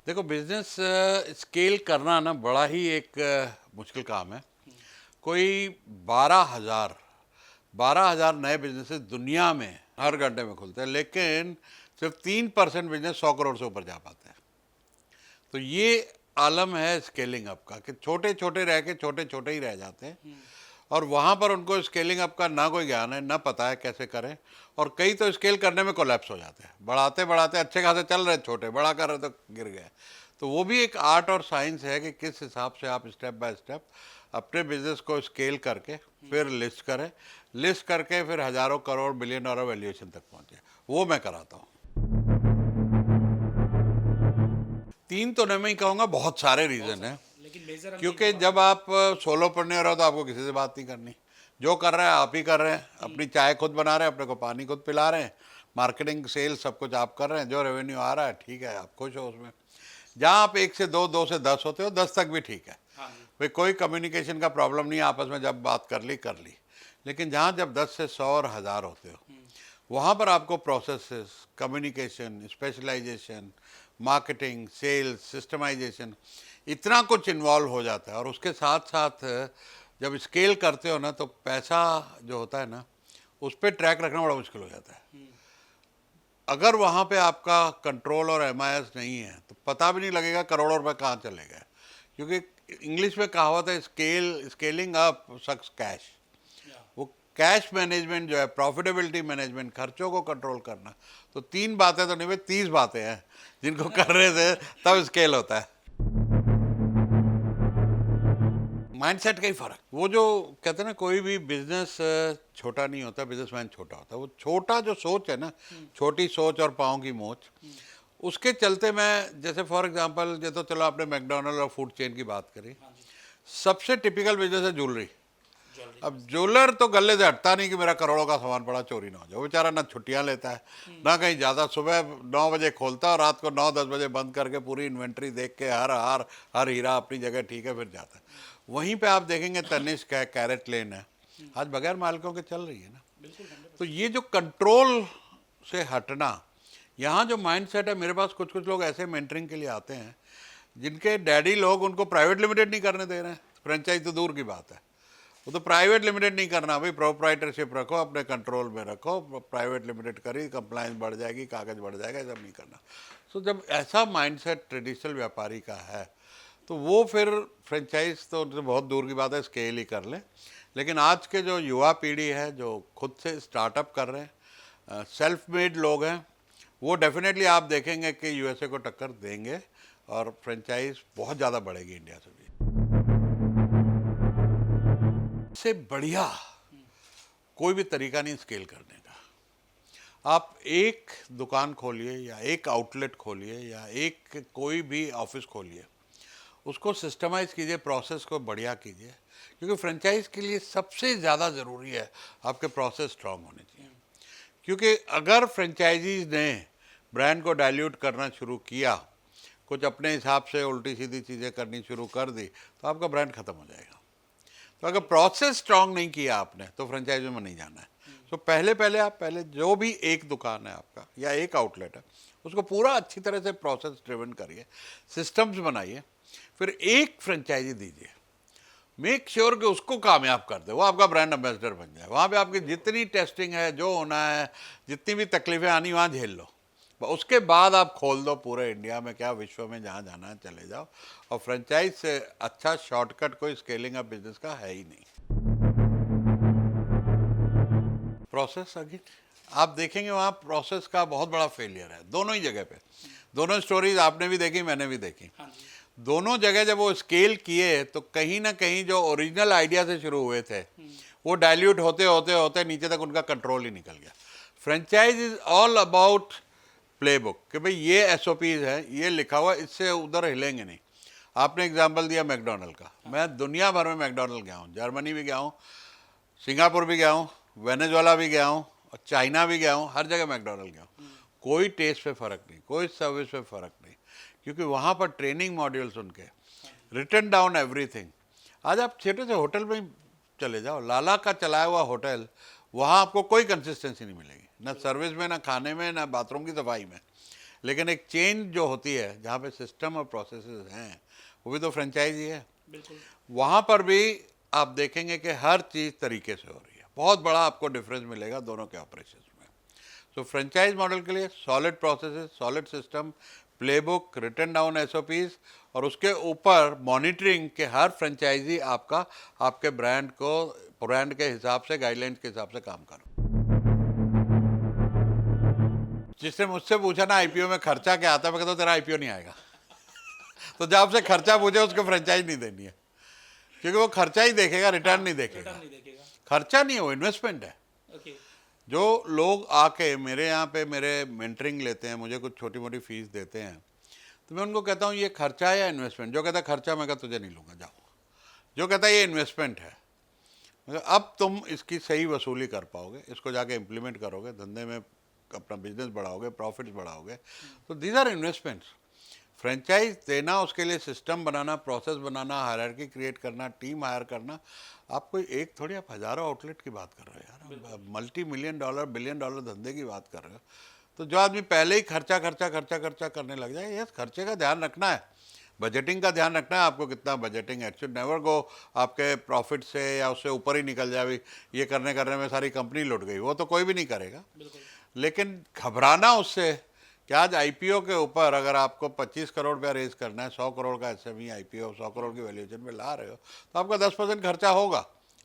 देखो business scale करना ना बड़ा ही एक मुश्किल काम है। कोई 12,000 नए बिजनेसेस दुनिया में हर घंटे में खुलते हैं, लेकिन सिर्फ 3% बिजनेस 100 करोड़ से ऊपर जा पाते हैं। तो ये आलम है स्केलिंग अप का कि छोटे छोटे रह के छोटे छोटे ही रह जाते हैं, और वहाँ पर उनको स्केलिंग अप का ना कोई ज्ञान है ना पता है कैसे करें, और कई तो स्केल करने में कोलैप्स हो जाते हैं। बढ़ाते बढ़ाते अच्छे खासे चल रहे, छोटे बड़ा कर रहे तो गिर गए। तो वो भी एक आर्ट और साइंस है कि किस हिसाब से आप स्टेप बाय स्टेप अपने बिजनेस को स्केल करके फिर लिस्ट करें, लिस्ट करके फिर हज़ारों करोड़ बिलियन डॉलर वैल्यूएशन तक पहुँचे। वो मैं कराता हूँ। तीन तो नहीं मैं कहूँगा, बहुत सारे रीज़न हैं। लेकिन मेजर क्योंकि जब आप सोलोप्रेन्योर हो तो आपको किसी से बात नहीं करनी, जो कर रहे हैं आप ही कर रहे हैं। अपनी चाय खुद बना रहे हैं, अपने को पानी खुद पिला रहे हैं, मार्केटिंग सेल्स सब कुछ आप कर रहे हैं। जो रेवेन्यू आ रहा है ठीक है, आप खुश हो उसमें। जहाँ आप 1 से 2, 2 से 10 होते हो, 10 तक भी ठीक है हाँ जी। भाई, कोई कम्युनिकेशन का प्रॉब्लम नहीं है, आपस में जब बात कर ली। लेकिन जहाँ जब 10 से 100 और 1000 होते हो, वहाँ पर आपको processes, communication, specialisation, marketing, sales, systemisation, इतना कुछ इन्वॉल्व हो जाता है। और उसके साथ साथ जब स्केल करते हो ना, तो पैसा जो होता है ना, उस पर ट्रैक रखना बड़ा मुश्किल हो जाता है। अगर वहाँ पे आपका कंट्रोल और एमआईएस नहीं है तो पता भी नहीं लगेगा करोड़ों रुपए कहाँ चले गए। क्योंकि इंग्लिश में कहावत है, स्केलिंग अप सक्स कैश। वो कैश मैनेजमेंट जो है, प्रॉफिटेबिलिटी मैनेजमेंट, खर्चों को कंट्रोल करना, तो 3 बातें तो नहीं भाई, 30 बातें हैं जिनको कर रहे थे तब स्केल होता है। माइंडसेट का ही फर्क। वो जो कहते हैं ना, कोई भी बिजनेस छोटा नहीं होता, बिजनेसमैन छोटा होता है। वो छोटा जो सोच है ना, छोटी सोच और पाँव की मोच, उसके चलते मैं, जैसे फॉर एग्जांपल, ये तो चलो आपने मैकडोनल्ड और फूड चेन की बात करी, सबसे टिपिकल बिजनेस है ज्वेलरी। अब ज्वेलर तो गले से हटता नहीं कि मेरा करोड़ों का सामान पड़ा चोरी ना हो जाए। वो बेचारा ना छुट्टियां लेता है ना कहीं ज़्यादा, सुबह 9 बजे खोलता है और रात को 9-10 बजे बंद करके पूरी इन्वेंट्री देख के हर हीरा अपनी जगह ठीक है फिर जाता है। वहीं पे आप देखेंगे तनिष्क है, कैरेट लेन है, आज बगैर मालिकों के चल रही है ना। तो ये जो कंट्रोल से हटना, यहाँ जो माइंडसेट है, मेरे पास कुछ कुछ लोग ऐसे मेंटरिंग के लिए आते हैं जिनके डैडी लोग उनको प्राइवेट लिमिटेड नहीं करने दे रहे हैं। फ्रेंचाइज तो दूर की बात है, वो तो प्राइवेट लिमिटेड नहीं करना भाई, प्रोप्राइटरशिप रखो, अपने कंट्रोल में रखो। प्राइवेट लिमिटेड करी, कंप्लायंस बढ़ जाएगी, कागज बढ़ जाएगा, ये सब नहीं करना। तो जब ऐसा माइंडसेट ट्रेडिशनल व्यापारी का है, तो वो फिर फ्रेंचाइज तो उनसे बहुत दूर की बात है, स्केल ही कर ले। लेकिन आज के जो युवा पीढ़ी है, जो खुद से स्टार्टअप कर रहे हैं, सेल्फ मेड लोग हैं, वो डेफिनेटली आप देखेंगे कि यूएसए को टक्कर देंगे और फ्रेंचाइज बहुत ज़्यादा बढ़ेगी इंडिया से भी। से बढ़िया कोई भी तरीका नहीं स्केल करने का। आप एक दुकान खोलिए या एक आउटलेट खोलिए या एक कोई भी ऑफिस खोलिए, उसको सिस्टमाइज कीजिए, प्रोसेस को बढ़िया कीजिए। क्योंकि फ्रेंचाइज के लिए सबसे ज़्यादा ज़रूरी है आपके प्रोसेस स्ट्रांग होने चाहिए। क्योंकि अगर फ्रेंचाइजीज ने ब्रांड को डाइल्यूट करना शुरू किया, कुछ अपने हिसाब से उल्टी सीधी चीज़ें करनी शुरू कर दी, तो आपका ब्रांड ख़त्म हो जाएगा। तो अगर प्रोसेस स्ट्रांग नहीं किया आपने, तो फ्रेंचाइज में नहीं जाना है। तो पहले जो भी एक दुकान है आपका या एक आउटलेट है, उसको पूरा अच्छी तरह से प्रोसेस ड्रिवन करिए, सिस्टम्स बनाइए, फिर एक फ्रेंचाइजी दीजिए। मेक श्योर कि उसको कामयाब कर दे, वो आपका ब्रांड एम्बेसडर बन जाए। वहाँ पे आपकी जितनी टेस्टिंग है, जो होना है, जितनी भी तकलीफें आनी, वहाँ झेल लो। उसके बाद आप खोल दो पूरे इंडिया में, क्या विश्व में जहाँ जाना है चले जाओ। और फ्रेंचाइज से अच्छा शॉर्टकट कोई स्केलिंग अप बिजनेस का है ही नहीं। प्रोसेस अगेन आप देखेंगे, वहाँ प्रोसेस का बहुत बड़ा फेलियर है दोनों ही जगह पे। दोनों स्टोरीज आपने भी देखी, मैंने भी देखी। दोनों जगह जब वो स्केल किए तो कहीं ना कहीं जो ओरिजिनल आइडिया से शुरू हुए थे, वो डाइल्यूट होते होते होते नीचे तक उनका कंट्रोल ही निकल गया। Franchise is all about play book, कि भाई ये एसओपीज है, ये लिखा हुआ, इससे उधर हिलेंगे नहीं। आपने एग्जाम्पल दिया मैकडोनल्ड का, मैं दुनिया भर में मैकडोनल्ड गया हूँ, जर्मनी भी गया हूँ, सिंगापुर भी गया हूँ, वेनेजुएला भी गया हूँ और चाइना भी गया हूँ, हर जगह मैकडोनल्ड गया हूँ। कोई टेस्ट पे फ़र्क नहीं, कोई सर्विस पे फ़र्क नहीं, क्योंकि वहाँ पर ट्रेनिंग मॉड्यूल्स उनके, रिटन डाउन एवरीथिंग। आज आप छोटे से होटल में चले जाओ, लाला का चलाया हुआ होटल, वहाँ आपको कोई कंसिस्टेंसी नहीं मिलेगी, ना सर्विस में, ना खाने में, ना बाथरूम की सफाई में। लेकिन एक चेंज जो होती है जहाँ पे सिस्टम और प्रोसेसेस हैं, वो भी तो फ्रेंचाइजी है। बिल्कुल। वहाँ पर भी आप देखेंगे कि हर चीज़ तरीके से हो रही है। बहुत बड़ा आपको डिफरेंस मिलेगा दोनों के ऑपरेशन में। तो फ्रेंचाइज मॉडल के लिए solid processes, solid system, playbook, written down SOPs, और उसके ऊपर मॉनिटरिंग के हर फ्रेंचाइजी आपका आपके ब्रांड के हिसाब से, गाइडलाइंस के हिसाब से काम करो। जिसने मुझसे पूछा ना आईपीओ में खर्चा क्या आता है, मैं कहता हूँ तेरा आईपीओ नहीं आएगा। तो जब आपसे खर्चा पूछे उसको फ्रेंचाइज नहीं देनी है, क्योंकि वो खर्चा ही देखेगा, रिटर्न नहीं देखेगा। रिटर्न नहीं देखेगा। खर्चा नहीं है, वो इन्वेस्टमेंट है। ओके। जो लोग आके मेरे यहाँ पे मेरे मेंटरिंग लेते हैं, मुझे कुछ छोटी मोटी फीस देते हैं, तो मैं उनको कहता हूँ ये खर्चा है या इन्वेस्टमेंट। जो कहता है खर्चा, मैं कहता तुझे नहीं लूँगा, जाओ। जो कहता है ये इन्वेस्टमेंट है, मतलब अब तुम इसकी सही वसूली कर पाओगे, इसको जाके इम्प्लीमेंट करोगे, धंधे में अपना बिजनेस बढ़ाओगे, प्रॉफिट्स बढ़ाओगे, तो दीज आर इन्वेस्टमेंट्स। फ्रेंचाइज देना, उसके लिए सिस्टम बनाना, प्रोसेस बनाना, हायरार्की क्रिएट करना, टीम हायर करना। आप कोई एक थोड़ी, आप हज़ारों आउटलेट की बात कर रहे हो यार, multi million dollar, billion dollar धंधे की बात कर रहे हो। तो जो आदमी पहले ही खर्चा खर्चा खर्चा खर्चा करने लग जाए, यस, खर्चे का ध्यान रखना है, बजटिंग का ध्यान रखना है आपको, कितना बजटिंग है। इट शुड नेवर गो आपके प्रॉफिट से या उससे ऊपर ही निकल जाए, भाई ये करने करने में सारी कंपनी लुट गई, वो तो कोई भी नहीं करेगा। लेकिन घबराना उससे कि आज आईपीओ के ऊपर अगर आपको 25 करोड़ रुपया रेज करना है, 100 करोड़ का एसएमई आईपीओ 100 करोड़ की वैल्यूएशन में ला रहे हो, तो आपका 10% खर्चा होगा,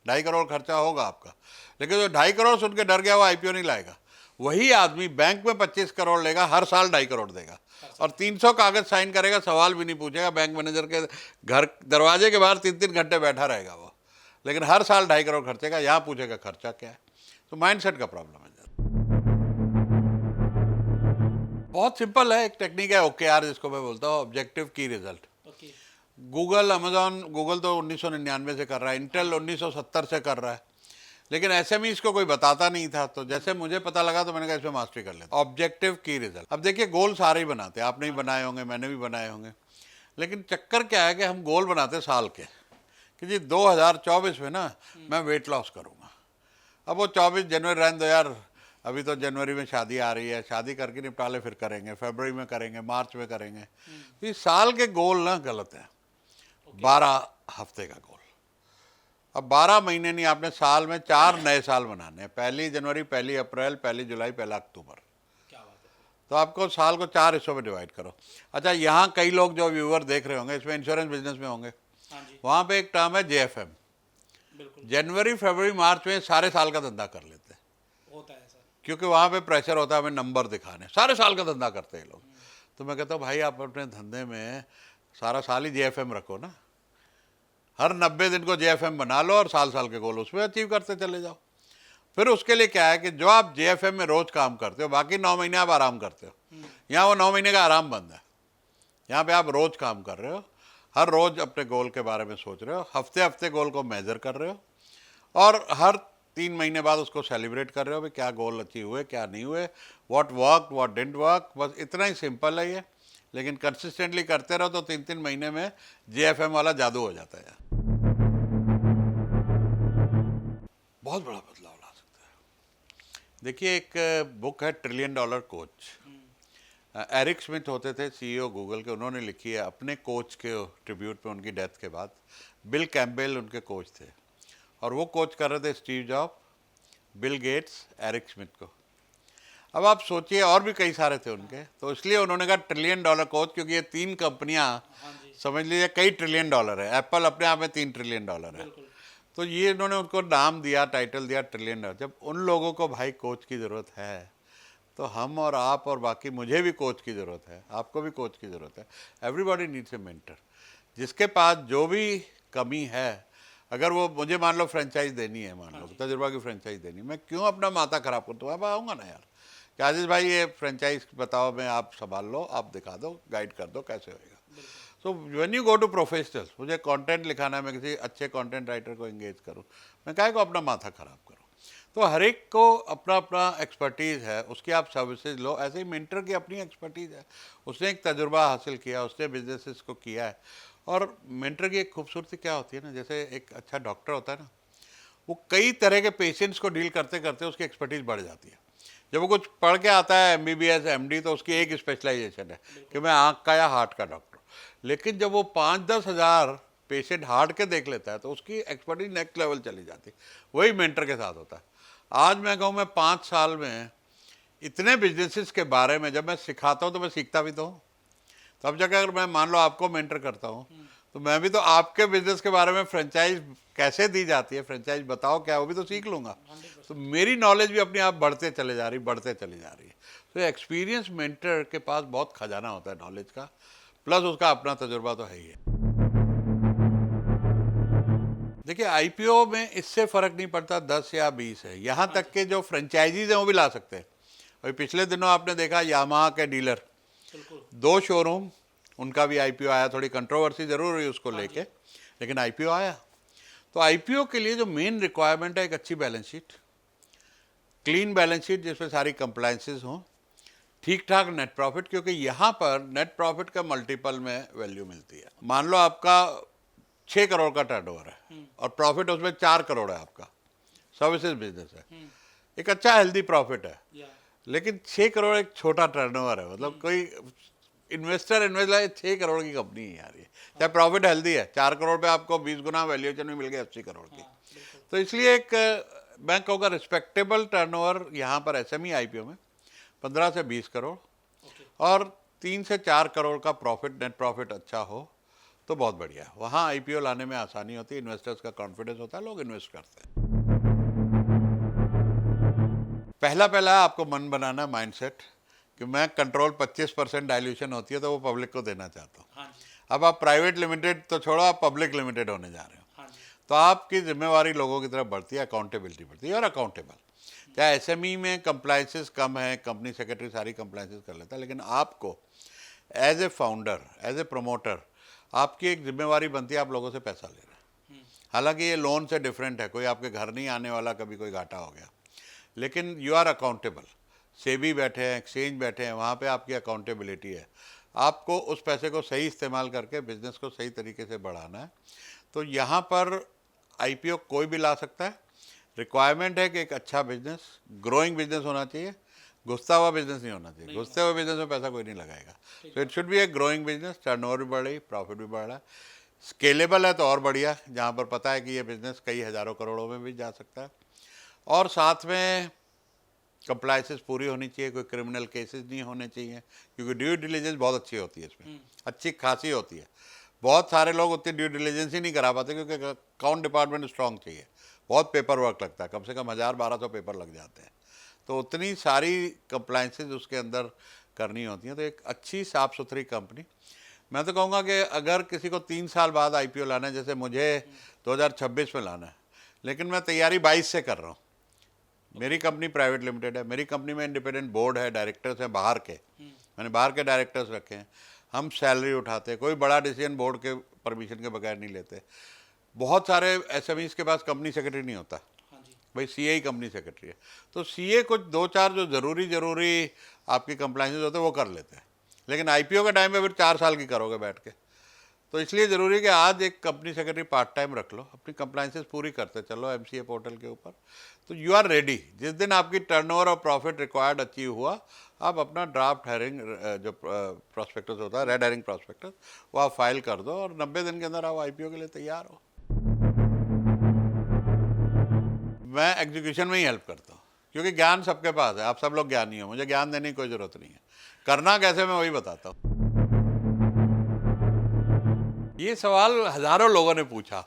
2.5 करोड़ खर्चा होगा आपका। लेकिन जो 2.5 करोड़ सुन के डर गया, वो आईपीओ नहीं लाएगा। वही आदमी बैंक में 25 करोड़ लेगा, हर साल 2.5 करोड़ देगा और 300 कागज साइन करेगा, सवाल भी नहीं पूछेगा, बैंक मैनेजर के घर दरवाजे के बाहर 3-3 घंटे बैठा रहेगा वो, लेकिन हर साल 2.5 करोड़ खर्चेगा। यहाँ पूछेगा खर्चा क्या है। तो माइंडसेट का प्रॉब्लम है। बहुत सिंपल है, एक टेक्निक है OKR जिसको मैं बोलता हूँ, ऑब्जेक्टिव की रिजल्ट। गूगल, अमेजॉन, गूगल तो 1999 से कर रहा है, इंटेल 1970 से कर रहा है, लेकिन एसएमईज को कोई बताता नहीं था। तो जैसे मुझे पता लगा तो मैंने कहा इसमें मास्टरी कर लेता। ऑब्जेक्टिव की रिजल्ट। अब देखिए, गोल सारे ही बनाते हैं, आपने भी बनाए होंगे, मैंने भी बनाए होंगे, लेकिन चक्कर क्या है कि हम गोल बनाते साल के, कि जी 2024 में ना मैं वेट लॉस करूँगा। अब वो 24 जनवरी रहने दो यार, अभी तो जनवरी में शादी आ रही है, शादी करके निपटा ले, फिर करेंगे, फरवरी में करेंगे, मार्च में करेंगे। तो इस साल के गोल ना गलत है। 12 हफ्ते का गोल। अब 12 महीने नहीं, आपने साल में 4 नए साल बनाने हैं, 1 जनवरी, 1 अप्रैल, 1 जुलाई, 1 अक्टूबर। क्या बात है। तो आपको साल को 4 हिस्सों में डिवाइड करो। अच्छा, यहाँ कई लोग जो व्यूअर देख रहे होंगे, इसमें इंश्योरेंस बिजनेस में होंगे, वहाँ पे एक टर्म है JFM। जनवरी, फरवरी, मार्च में सारे साल का धंधा कर लेते हैं, होता है सर, क्योंकि वहाँ पे प्रेशर होता है हमें नंबर दिखाने, सारे साल का धंधा करते हैं लोग। तो मैं कहता हूँ भाई, आप अपने धंधे में सारा साल ही JFM रखो ना, हर 90 दिन को JFM बना लो और साल साल के गोल उसमें अचीव करते चले जाओ। फिर उसके लिए क्या है कि जो आप JFM में रोज काम करते हो, बाकी 9 महीने आप आराम करते हो, यहाँ वो 9 महीने का आराम बंद है। यहाँ पे आप रोज काम कर रहे हो, हर रोज अपने गोल के बारे में सोच रहे हो, हफ्ते हफ्ते गोल को मेजर कर रहे हो, और हर 3 महीने बाद उसको सेलिब्रेट कर रहे हो, भाई क्या गोल अचीव हुए, क्या नहीं हुए, what work, what didn't work. बस इतना ही सिंपल है ये, लेकिन कंसिस्टेंटली करते रहो तो 3-3 महीने में JFM वाला जादू हो जाता है। बहुत बड़ा बदलाव ला सकता है। देखिए, एक बुक है $1 ट्रिलियन कोच। एरिक स्मिथ होते थे CEO गूगल के, उन्होंने लिखी है अपने कोच के ट्रिब्यूट पे उनकी डेथ के बाद। बिल कैम्पबेल उनके कोच थे, और वो कोच कर रहे थे Steve Job, Bill Gates, Eric Smith को। अब आप सोचिए, और भी कई सारे थे उनके, तो इसलिए उन्होंने कहा $1 ट्रिलियन कोच, क्योंकि ये 3 कंपनियां समझ लीजिए कई $1 ट्रिलियन है। एप्पल अपने आप में $3 ट्रिलियन है। तो ये इन्होंने उनको नाम दिया, टाइटल दिया $1 ट्रिलियन। जब उन लोगों को भाई कोच की ज़रूरत है, तो हम और आप और बाकी, मुझे भी कोच की ज़रूरत है, आपको भी कोच की ज़रूरत है। Everybody needs a mentor. जिसके पास जो भी कमी है, अगर वो मुझे मान लो फ्रेंचाइज देनी है, मान लो तजुर्बा की फ्रेंचाइज देनी, मैं क्यों अपना माथा खराब करूँ? तो अब आऊँगा ना यार कि आजीज भाई ये फ्रेंचाइज बताओ, मैं आप संभाल लो, आप दिखा दो, गाइड कर दो, कैसे होएगा। So when you go to professionals, मुझे कंटेंट लिखाना है, मैं किसी अच्छे कंटेंट राइटर को एंगेज करूँ, मैं काहे को अपना माथा खराब करूँ? तो हर एक को अपना अपना एक्सपर्टीज़ है, उसकी आप सर्विसेज लो। ऐसे ही मेंटर की अपनी एक्सपर्टीज़ है, उसने एक तजुर्बा हासिल किया, उसने बिजनेसेस को किया है। और मेंटर की एक खूबसूरती क्या होती है ना, जैसे एक अच्छा डॉक्टर होता है ना, वो कई तरह के पेशेंट्स को डील करते करते उसकी एक्सपर्टीज़ बढ़ जाती है। जब वो कुछ पढ़ के आता है MBBS MD तो उसकी एक स्पेशलाइजेशन है कि मैं आँख का या हार्ट का डॉक्टर। लेकिन जब वो 5-10 हज़ार पेशेंट हार्ट के देख लेता है तो उसकी एक्सपर्टीज नेक्स्ट लेवल चली जाती है। वही मेंटर के साथ होता है। आज मैं कहूँ मैं 5 साल में इतने बिजनेसेस के बारे में जब मैं सिखाता हूँ तो मैं सीखता भी तो हूँ। तब जाकर अगर मैं मान लो आपको मेंटर करता हूँ तो मैं भी तो आपके बिजनेस के बारे में फ्रेंचाइज कैसे दी जाती है, फ्रेंचाइज बताओ क्या, वो भी तो सीख लूँगा। तो मेरी नॉलेज भी अपने आप बढ़ते चले जा रही, बढ़ते चली जा रही है। तो एक्सपीरियंस मेंटर के पास बहुत खजाना होता है नॉलेज का, प्लस उसका अपना तजुर्बा तो है ही है। देखिए IPO में इससे फ़र्क नहीं पड़ता 10 या 20 है, यहाँ तक के जो फ्रेंचाइजीज हैं वो भी ला सकते हैं। अभी पिछले दिनों आपने देखा यामाहा के डीलर बिल्कुल 2 शोरूम, उनका भी IPO आया। थोड़ी कंट्रोवर्सी ज़रूर हुई उसको लेके, लेकिन IPO आया। तो IPO के लिए जो मेन रिक्वायरमेंट है एक अच्छी balance sheet, clean balance sheet जिसमें सारी कंप्लायंसेस हों, ठीक ठाक नेट प्रॉफिट, क्योंकि यहाँ पर नेट प्रॉफिट का मल्टीपल में वैल्यू मिलती है। मान लो आपका 6 करोड़ का टर्नओवर है और प्रॉफिट उसमें 4 करोड़ है, आपका सर्विसेज बिजनेस है, एक अच्छा हेल्दी प्रॉफिट है। या लेकिन 6 करोड़ एक छोटा टर्नओवर है, मतलब कोई इन्वेस्टर 6 करोड़ की कंपनी ही आ रही है, चाहे प्रॉफिट हेल्दी है, 4 करोड़ पे आपको 20 गुना वैल्यूएशन में मिल गई 80 करोड़ की। बिल्कुल तो इसलिए एक मैं कहूँगा रिस्पेक्टेबल टर्नओवर यहाँ पर SME IPO में 15 से 20 करोड़ ओके और 3 से 4 करोड़ का प्रॉफिट, नेट प्रॉफिट अच्छा हो तो बहुत बढ़िया है। वहाँ IPO लाने में आसानी होती है, इन्वेस्टर्स का कॉन्फिडेंस होता है, लोग इन्वेस्ट करते हैं। पहला पहला आपको मन बनाना माइंडसेट कि मैं कंट्रोल 25% डाइल्यूशन होती है तो वो पब्लिक को देना चाहता हूँ। हाँ जी अब आप प्राइवेट लिमिटेड तो छोड़ो, आप पब्लिक लिमिटेड होने जा रहे हो, हाँ जी तो आपकी जिम्मेवारी लोगों की तरफ बढ़ती है, अकाउंटेबिलिटी बढ़ती है और अकाउंटेबल। चाहे SME में कंप्लाइंसेस कम है, कंपनी सेक्रेटरी सारी कंप्लाइंसेस कर लेता है, लेकिन आपको as a founder, as a promoter, आपकी एक जिम्मेवारी बनती है, आप लोगों से पैसा ले रहे हैं। हालांकि ये लोन से डिफरेंट है, कोई आपके घर नहीं आने वाला कभी कोई घाटा हो गया, लेकिन यू आर अकाउंटेबल। सेबी बैठे हैं, एक्सचेंज बैठे हैं, वहाँ पे आपकी अकाउंटेबिलिटी है। आपको उस पैसे को सही इस्तेमाल करके बिजनेस को सही तरीके से बढ़ाना है। तो यहाँ पर IPO कोई भी ला सकता है। रिक्वायरमेंट है कि एक अच्छा बिजनेस, ग्रोइंग बिजनेस होना चाहिए, घुसता हुआ बिजनेस नहीं होना चाहिए। घुसते हुए बिजनेस में पैसा कोई नहीं लगाएगा। तो it should be a growing business, turnover भी बढ़ रही, प्रॉफिट भी बढ़ रहा है, स्केलेबल है तो और बढ़िया, जहाँ पर पता है कि ये बिजनेस कई हज़ारों करोड़ों में भी जा सकता है, और साथ में कंप्लाइंसेस पूरी होनी चाहिए, कोई क्रिमिनल केसेस नहीं होने चाहिए, क्योंकि ड्यू डिलीजेंस बहुत अच्छी होती है इसमें, अच्छी खासी होती है। बहुत सारे लोग उतनी ड्यू डिलीजेंस ही नहीं करा पाते क्योंकि अकाउंट डिपार्टमेंट स्ट्रांग चाहिए, बहुत पेपर वर्क लगता है, कम से कम 1000-1200 पेपर लग जाते हैं। तो उतनी सारी कंप्लाइंसेस उसके अंदर करनी होती हैं। तो एक अच्छी साफ़ सुथरी कंपनी, मैं तो कहूँगा कि अगर किसी को 3 साल बाद IPO लाना है, जैसे मुझे 2026 में लाना है, लेकिन मैं तैयारी 22 से कर रहा हूँ। मेरी कंपनी प्राइवेट लिमिटेड है, मेरी कंपनी में इंडिपेंडेंट बोर्ड है, डायरेक्टर्स हैं बाहर के, मैंने बाहर के डायरेक्टर्स रखे हैं, हम सैलरी उठाते, कोई बड़ा डिसीजन बोर्ड के परमिशन के बगैर नहीं लेते। बहुत सारे SMEs के पास कंपनी सेक्रेटरी नहीं होता, हाँ जी भाई CA ही कंपनी सेक्रेटरी है। तो CA कुछ 2-4 जो ज़रूरी आपकी कंप्लाइंसेस होते हैं वो कर लेते हैं, लेकिन IPO के टाइम पे फिर 4 साल की करोगे बैठ के। तो इसलिए ज़रूरी है कि आज एक कंपनी सेक्रेटरी पार्ट टाइम रख लो, अपनी कंप्लाइंसेस पूरी करते चलो MCA पोर्टल के ऊपर, तो यू आर रेडी। जिस दिन आपकी टर्नओवर और प्रॉफिट रिक्वायर्ड अचीव हुआ, आप अपना ड्राफ्ट हेरिंग जो प्रॉस्पेक्टस होता है, रेड हेरिंग प्रॉस्पेक्टस, वो आप फाइल कर दो और 90 दिन के अंदर आप IPO के लिए तैयार हो। मैं एग्जीक्यूशन में ही हेल्प करता हूँ, क्योंकि ज्ञान सबके पास है, आप सब लोग ज्ञानी हो, मुझे ज्ञान देने की कोई ज़रूरत नहीं है, करना कैसे मैं वही बताता हूँ। ये सवाल हज़ारों लोगों ने पूछा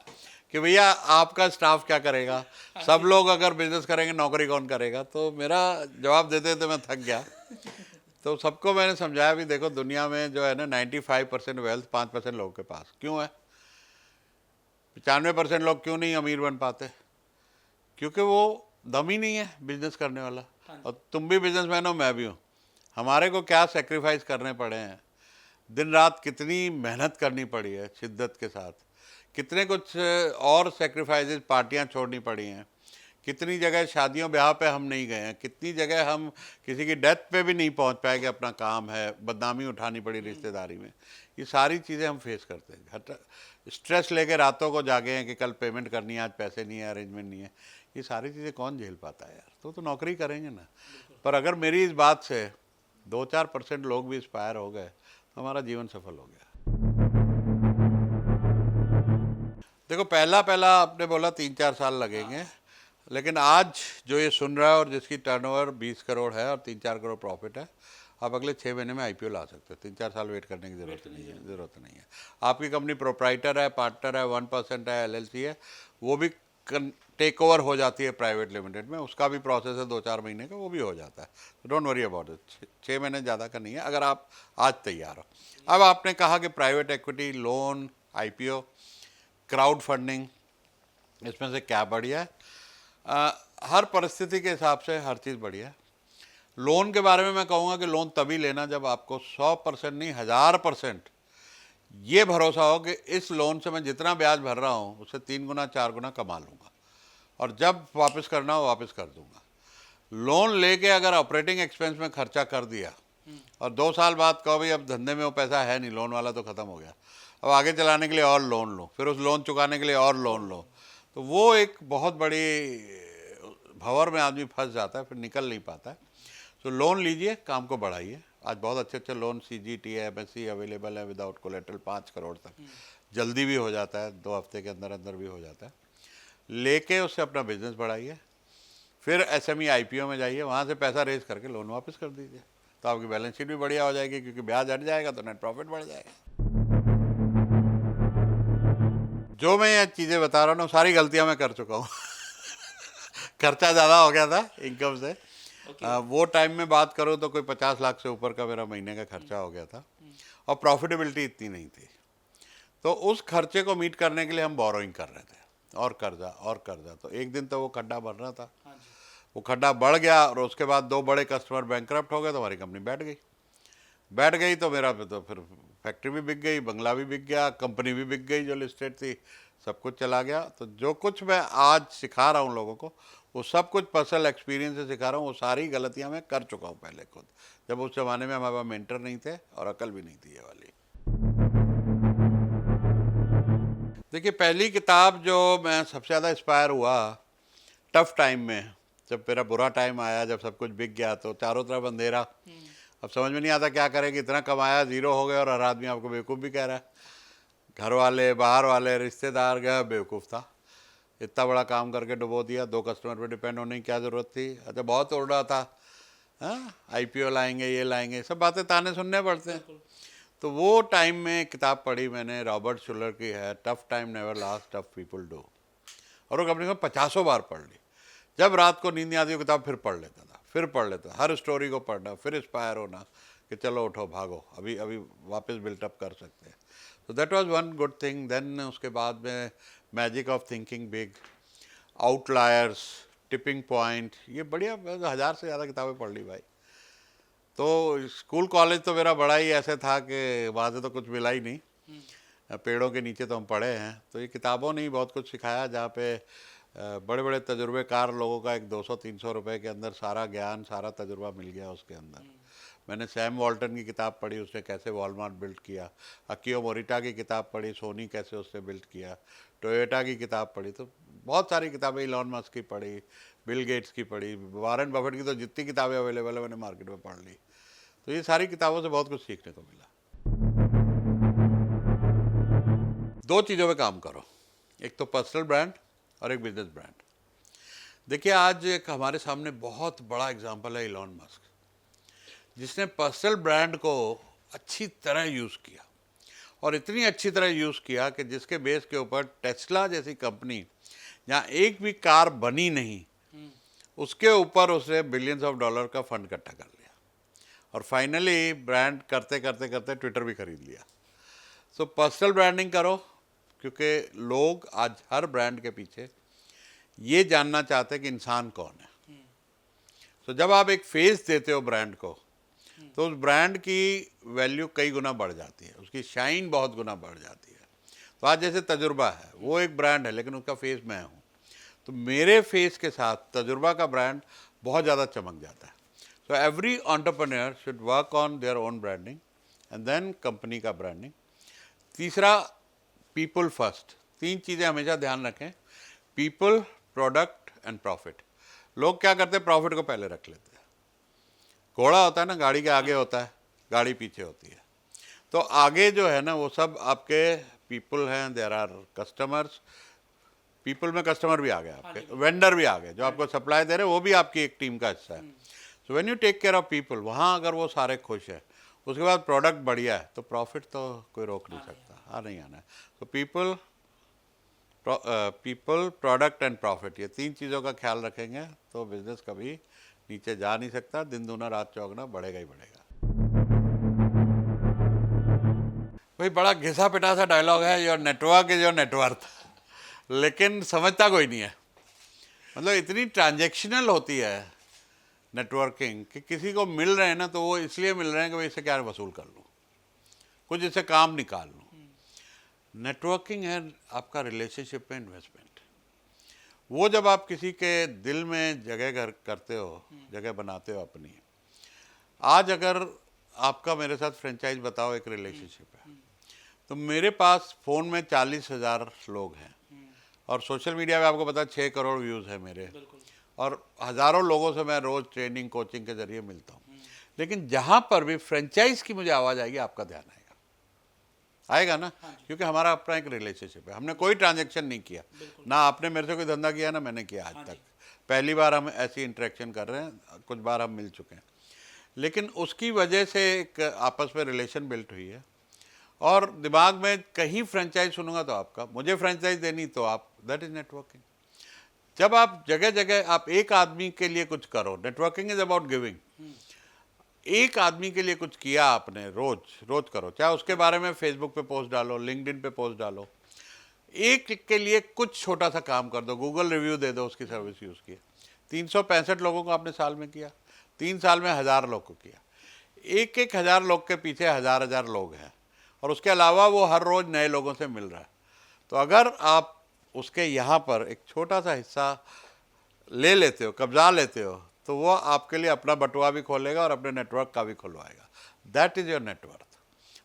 कि भैया आपका स्टाफ क्या करेगा, सब लोग अगर बिजनेस करेंगे नौकरी कौन करेगा। तो मेरा जवाब देते देते मैं थक गया। तो सबको मैंने समझाया भी देखो, दुनिया में जो है ना 95% वेल्थ 5% लोगों के पास क्यों है, 95% लोग क्यों नहीं अमीर बन पाते, क्योंकि वो दम ही नहीं है बिजनेस करने वाला। और तुम भी बिजनेसमैन हो, मैं भी हूँ, हमारे को क्या सेक्रीफाइस करने पड़े हैं, दिन रात कितनी मेहनत करनी पड़ी है शिद्दत के साथ, कितने कुछ और सेक्रीफाइसेस, पार्टियां छोड़नी पड़ी हैं, कितनी जगह शादियों ब्याह पे हम नहीं गए हैं, कितनी जगह हम किसी की डेथ पे भी नहीं पहुंच पाए कि अपना काम है, बदनामी उठानी पड़ी रिश्तेदारी में। ये सारी चीज़ें हम फेस करते हैं, स्ट्रेस लेके रातों को जागे हैं कि कल पेमेंट करनी है, आज पैसे नहीं है, अरेंजमेंट नहीं है। ये सारी चीज़ें कौन झेल पाता है यार। तो नौकरी करेंगे ना। पर अगर मेरी इस बात से 2-4% लोग भी इंस्पायर हो गए तो हमारा जीवन सफल हो गया। देखो, पहला पहला आपने बोला 3-4 साल लगेंगे, लेकिन आज जो ये सुन रहा है और जिसकी टर्नओवर 20 करोड़ है और 3-4 करोड़ प्रॉफिट है, आप अगले 6 महीने में आईपीओ ला सकते हो। 3-4 साल वेट करने की ज़रूरत नहीं है। आपकी कंपनी प्रोप्राइटर है, पार्टनर है, 1% है, एलएलसी है, वो भी टेक ओवर हो जाती है प्राइवेट लिमिटेड में, उसका भी प्रोसेस है 2-4 महीने का, वो भी हो जाता है। तो डोंट वरी अबाउट इट। 6 महीने ज़्यादा का नहीं है अगर आप आज तैयार हो। अब आपने कहा कि private equity, loan, IPO, crowd funding, इसमें से क्या बढ़िया है? हर परिस्थिति के हिसाब से हर चीज़ बढ़िया है। लोन के बारे में मैं कहूँगा कि लोन तभी लेना जब आपको 100% नहीं 1000% ये भरोसा हो कि इस लोन से मैं जितना ब्याज भर रहा हूँ उससे 3 गुना 4 गुना कमा लूँगा, और जब वापस करना हो वापस कर दूँगा। लोन लेके अगर ऑपरेटिंग एक्सपेंस में खर्चा कर दिया और 2 साल बाद कहो भाई अब धंधे में वो पैसा है नहीं, लोन वाला तो ख़त्म हो गया, अब आगे चलाने के लिए और लोन लो, फिर उस लोन चुकाने के लिए और लोन लो, तो वो एक बहुत बड़ी भंवर में आदमी फंस जाता है, फिर निकल नहीं पाता है। तो लोन लीजिए, काम को बढ़ाइए। आज बहुत अच्छे अच्छे लोन सीजीटी है, एमएससी अवेलेबल है विदाउट कोलेटरल 5 करोड़ तक, जल्दी भी हो जाता है, 2 हफ्ते के अंदर अंदर भी हो जाता है। लेके उससे अपना बिजनेस बढ़ाइए, फिर एसएमई आईपीओ में जाइए, वहाँ से पैसा रेज करके लोन वापस कर दीजिए, तो आपकी बैलेंस शीट भी बढ़िया हो जाएगी, क्योंकि ब्याज हट जाएगा तो नेट प्रॉफिट बढ़ जाएगा। जो मैं ये चीज़ें बता रहा हूँ सारी गलतियाँ मैं कर चुका हूँ खर्चा ज़्यादा हो गया था इनकम से। वो टाइम में बात करूँ तो कोई 50 लाख से ऊपर का मेरा महीने का खर्चा हो गया था, और प्रॉफिटेबिलिटी इतनी नहीं थी। तो उस खर्चे को मीट करने के लिए हम बोरोइंग कर रहे थे, और कर्जा। तो एक दिन तो वो खड्डा बन रहा था, वो खड्डा बढ़ गया, और उसके बाद 2 बड़े कस्टमर बैंकरप्ट हो गए, तो हमारी कंपनी बैठ गई। तो मेरा तो फिर फैक्ट्री भी बिक गई, बंगला भी बिक गया, कंपनी भी बिक गई जो लिस्टेड थी, सब कुछ चला गया। तो जो कुछ मैं आज सिखा रहा हूँ लोगों को, वो सब कुछ पर्सनल एक्सपीरियंस से सिखा रहा हूँ। वो सारी गलतियाँ मैं कर चुका हूँ पहले खुद, जब उस ज़माने में हमारे पास मेंटर नहीं थे और अकल भी नहीं थी ये वाली। देखिए, पहली किताब जो मैं सबसे ज़्यादा इंस्पायर हुआ टफ टाइम में, जब मेरा बुरा टाइम आया, जब सब कुछ बिक गया, तो चारों तरफ अंधेरा, अब समझ में नहीं आता क्या करें, इतना कमाया, ज़ीरो हो गया, और हर आदमी आपको बेवकूफ़ भी कह रहा है। घर वाले, बाहर वाले, रिश्तेदार, गया बेवकूफ़ था, इतना बड़ा काम करके डुबो दिया, 2 कस्टमर पे डिपेंड होने की क्या ज़रूरत थी। अच्छा, बहुत उड़ रहा था, हाँ आईपीओ लाएंगे, ये लाएंगे, सब बातें ताने सुनने पड़ते हैं। तो वो टाइम में किताब पढ़ी मैंने, रॉबर्ट शुलर की है, tough time never last, tough people do, और वो कम से कम 50 बार पढ़ ली। जब रात को नींद नहीं आती वो किताब फिर पढ़ लेता था, हर स्टोरी को पढ़ना, फिर इंस्पायर होना कि चलो उठो भागो, अभी अभी वापस बिल्टअप कर सकते हैं। तो that was one good thing. Then उसके बाद में magic of thinking big, outliers, tipping point, ये बढ़िया 1000 से ज़्यादा किताबें पढ़ ली भाई। तो स्कूल कॉलेज तो मेरा बड़ा ही ऐसे था कि वहाँ से तो कुछ मिला ही नहीं, पेड़ों के नीचे तो हम पढ़े हैं। तो ये किताबों ने ही बहुत कुछ सिखाया, जहाँ पे बड़े बड़े तजुर्बेकार लोगों का एक 200-300 रुपए के अंदर सारा ज्ञान, सारा तजुर्बा मिल गया उसके अंदर। मैंने सैम वॉल्टन की किताब पढ़ी, उसने कैसे वॉलमार्ट बिल्ड किया, अकियो मोरिटा की किताब पढ़ी, सोनी कैसे उसने बिल्ड किया, टोयोटा की किताब पढ़ी, तो बहुत सारी किताबें, इलॉन मस्क की पढ़ी, बिल गेट्स की पढ़ी, वॉरेन बफेट की, तो जितनी किताबें अवेलेबल है मैंने मार्केट में पढ़ ली। तो ये सारी किताबों से बहुत कुछ सीखने को मिला। 2 चीज़ों पे काम करो, एक तो पर्सनल ब्रांड और एक बिजनेस ब्रांड। देखिए, आज एक हमारे सामने बहुत बड़ा एग्जांपल है इलॉन मस्क, जिसने पर्सनल ब्रांड को अच्छी तरह यूज़ किया, और इतनी अच्छी तरह यूज़ किया कि जिसके बेस के ऊपर टेस्ला जैसी कंपनी, जहाँ एक भी कार बनी नहीं, उसके ऊपर उसने बिलियंस ऑफ डॉलर का फंड इकट्ठा कर लिया, और फाइनली ब्रांड करते करते करते ट्विटर भी खरीद लिया। सो पर्सनल ब्रांडिंग करो, क्योंकि लोग आज हर ब्रांड के पीछे ये जानना चाहते हैं कि इंसान कौन है। तो जब आप एक फेस देते हो ब्रांड को, तो उस ब्रांड की वैल्यू कई गुना बढ़ जाती है, उसकी शाइन बहुत गुना बढ़ जाती है। तो आज जैसे तजुर्बा है, वो एक ब्रांड है लेकिन उसका फेस मैं हूँ, तो मेरे फेस के साथ तजुर्बा का ब्रांड बहुत ज़्यादा चमक जाता है। So every entrepreneur should work on their own branding and then company का ब्रांडिंग। तीसरा, पीपल फर्स्ट। 3 चीज़ें हमेशा ध्यान रखें, पीपल, प्रोडक्ट एंड प्रॉफिट। लोग क्या करते हैं, प्रॉफिट को पहले रख लेते हैं, घोड़ा होता है ना, गाड़ी के आगे होता है, गाड़ी पीछे होती है। तो आगे जो है ना वो सब आपके पीपल हैं, देयर आर कस्टमर्स, पीपल में कस्टमर भी आ गए, आपके वेंडर भी आ गए, जो आपको सप्लाई दे रहे हैं वो भी आपकी एक टीम का हिस्सा है। So when you take care of people, वहाँ अगर वो सारे खुश है, उसके बाद प्रोडक्ट बढ़िया है, तो प्रॉफिट तो कोई रोक नहीं सकता, नहीं आना है। तो पीपल, प्रोडक्ट एंड प्रॉफिट, ये तीन चीज़ों का ख्याल रखेंगे तो बिजनेस कभी नीचे जा नहीं सकता, दिन दूना रात चौगुना, बढ़ेगा ही बढ़ेगा। भाई बड़ा घिसा पिटा सा डायलॉग है, your network is your net worth, लेकिन समझता कोई नहीं है। मतलब इतनी ट्रांजैक्शनल होती है नेटवर्किंग कि किसी को मिल रहे हैं ना तो वो इसलिए मिल रहे हैं कि भाई इससे क्या वसूल कर लूँ, कुछ इससे काम निकाल लूँ। नेटवर्किंग है आपका रिलेशनशिप में इन्वेस्टमेंट। वो जब आप किसी के दिल में जगह करते हो, जगह बनाते हो अपनी। आज अगर आपका मेरे साथ फ्रेंचाइज बताओ एक रिलेशनशिप है, तो मेरे पास फ़ोन में 40,000 लोग हैं और सोशल मीडिया पे आपको पता 6 करोड़ व्यूज़ है मेरे, और हज़ारों लोगों से मैं रोज़ ट्रेनिंग कोचिंग के ज़रिए मिलता हूँ। लेकिन जहाँ पर भी फ्रेंचाइज की मुझे आवाज़ आएगी, आपका ध्यान आएगा ना, क्योंकि हमारा अपना एक रिलेशनशिप है, हमने कोई ट्रांजैक्शन नहीं किया, ना आपने मेरे से कोई धंधा किया, ना मैंने किया आज तक। पहली बार हम ऐसी इंटरेक्शन कर रहे हैं, कुछ बार हम मिल चुके हैं, लेकिन उसकी वजह से एक आपस में रिलेशन बिल्ट हुई है। और दिमाग में कहीं फ्रेंचाइज सुनूंगा तो आपका, मुझे फ्रेंचाइज देनी तो आप, दैट इज नेटवर्किंग। जब आप जगह जगह आप एक आदमी के लिए कुछ करो, नेटवर्किंग इज अबाउट गिविंग। एक आदमी के लिए कुछ किया आपने, रोज रोज करो, चाहे उसके बारे में फेसबुक पे पोस्ट डालो, लिंक्डइन पे पोस्ट डालो, एक के लिए कुछ छोटा सा काम कर दो, गूगल रिव्यू दे दो, उसकी सर्विस यूज़ किया। 365 लोगों को आपने साल में किया, 3 साल में 1000 लोग को किया। एक एक 1000 लोग के पीछे 1000 लोग हैं, और उसके अलावा वो हर रोज़ नए लोगों से मिल रहा है। तो अगर आप उसके यहाँ पर एक छोटा सा हिस्सा ले लेते हो, कब्जा लेते हो, तो वो आपके लिए अपना बटुआ भी खोलेगा और अपने नेटवर्क का भी खुलवाएगा। That is your net worth.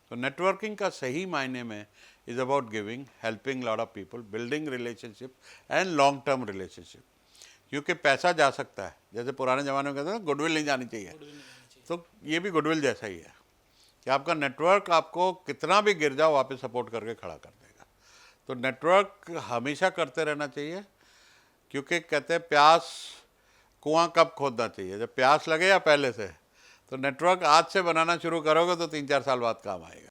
तो नेटवर्किंग का सही मायने में is about giving, helping lot of people, building relationship and long term relationship. क्योंकि पैसा जा सकता है, जैसे पुराने ज़माने में कहते हैं गुडविल नहीं जानी चाहिए, तो ये भी गुडविल जैसा ही है कि आपका नेटवर्क आपको कितना भी गिर जाओ वापस सपोर्ट करके खड़ा कर देगा। तो नेटवर्क हमेशा करते रहना चाहिए, क्योंकि कहते हैं प्यास कुआं कब खोदना चाहिए, जब प्यास लगे या पहले से। तो नेटवर्क आज से बनाना शुरू करोगे तो 3-4 साल बाद काम आएगा।